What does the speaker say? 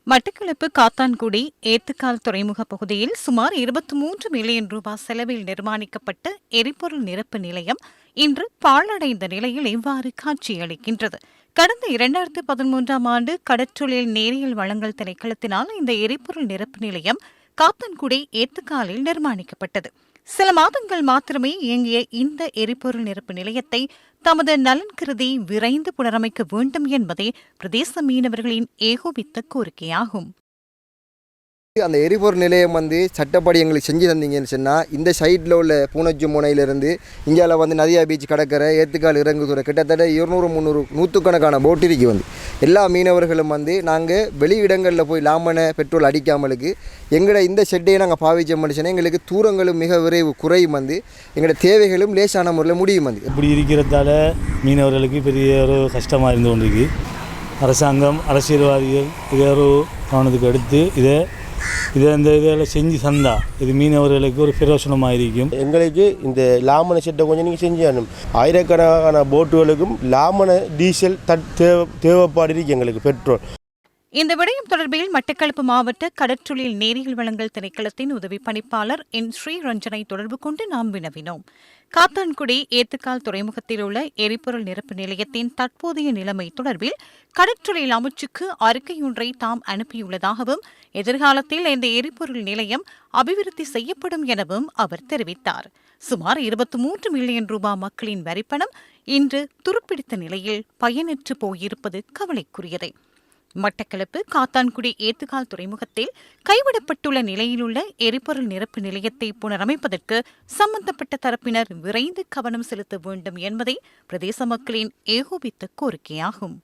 மட்டக்களப்பு காத்தான்குடி ஏத்துக்கால் துறைமுக பகுதியில் சுமார் 23 மில்லியன் ரூபாய் செலவில் நிர்மாணிக்கப்பட்ட எரிபொருள் நிரப்பு நிலையம் இன்று பாழடைந்த நிலையில் இவ்வாறு காட்சியளிக்கின்றது. கடந்த 2013ஆம் ஆண்டு கடற்றொழில் நேரியல் வழங்கல் திணைக்களத்தினால் இந்த எரிபொருள் நிரப்பு நிலையம் காத்தான்குடி ஏத்துக்காலில் நிர்மாணிக்கப்பட்டது. சில மாதங்கள் மாத்திரமே இயங்கிய இந்த எரிபொருள் நிரப்பு நிலையத்தை தமது நலன் கருதி விரைந்து புனரமைக்க வேண்டும் என்பதே பிரதேச மீனவர்களின் ஏகோபித்த கோரிக்கையாகும். அந்த எரிபொருள் நிலையம் சட்டப்படி எங்களுக்கு செஞ்சு தந்தீங்கன்னு சொன்னால் இந்த சைடில் உள்ள பூனச்சு முனையிலிருந்து இந்தியாவில் நதியா பீச் கடற்கரை ஏத்துக்கால் இறங்குதுறை கிட்டத்தட்ட 200-300 நூற்றுக்கணக்கான போட்டிருக்கு எல்லா மீனவர்களும் நாங்கள் வெளி இடங்களில் போய் லாமனை பெட்ரோல் அடிக்காமலுக்கு எங்களோட இந்த ஷெட்டையை நாங்கள் பாவிச்ச மனுஷனே எங்களுக்கு தூரங்களும் மிக விரைவு குறையும் எங்களோட தேவைகளும் லேசான முறையில் முடியும் இப்படி இருக்கிறதால மீனவர்களுக்கு பெரிய ஒரு கஷ்டமாக இருந்து கொண்டிருக்கு. அரசாங்கம் அரசியல்வாதிகள் இதை ஒரு கவனத்துக்கு எடுத்து இதில் செஞ்சு தந்தா இது மீனவர்களுக்கு ஒரு பிரயோசனமாக இருக்கும். எங்களுக்கு இந்த லாமனை செட்டை கொஞ்சம் நீங்கள் செஞ்சாலும் ஆயிரக்கணக்கான போட்டுகளுக்கும் லாமனை டீசல் தேவைப்பாடு இருக்கு எங்களுக்கு பெட்ரோல். இந்த விடயம் தொடர்பில் மட்டக்களப்பு மாவட்ட கடற்றொழில் நேரியல் வழங்கல் திணைக்களத்தின் உதவி பணிப்பாளர் என் ஸ்ரீரஞ்சனை தொடர்பு கொண்டு நாம் வினவினோம். காத்தான்குடி ஏத்துக்கால் துறைமுகத்தில் உள்ள எரிபொருள் நிரப்பு நிலையத்தின் தற்போதைய நிலைமை தொடர்பில் கடற்றொழில் அமைச்சுக்கு அறிக்கையொன்றை தாம் அனுப்பியுள்ளதாகவும் எதிர்காலத்தில் இந்த எரிபொருள் நிலையம் அபிவிருத்தி செய்யப்படும் எனவும் அவர் தெரிவித்தார். சுமார் 23 மில்லியன் ரூபாய் மக்களின் வரிப்பணம் இன்று துருப்பிடித்த நிலையில் பயனற்று போயிருப்பது கவலைக்குரியதே. மட்டக்களப்பு காத்தான்குடி ஏத்துக்கால் துறைமுகத்தில் கைவிடப்பட்டுள்ள நிலையிலுள்ள எரிபொருள் நிரப்பு நிலையத்தை புனரமைப்பதற்கு சம்பந்தப்பட்ட தரப்பினர் விரைந்து கவனம் செலுத்த வேண்டும் என்பதே பிரதேச மக்களின் ஏகோபித்த கோரிக்கையாகும்.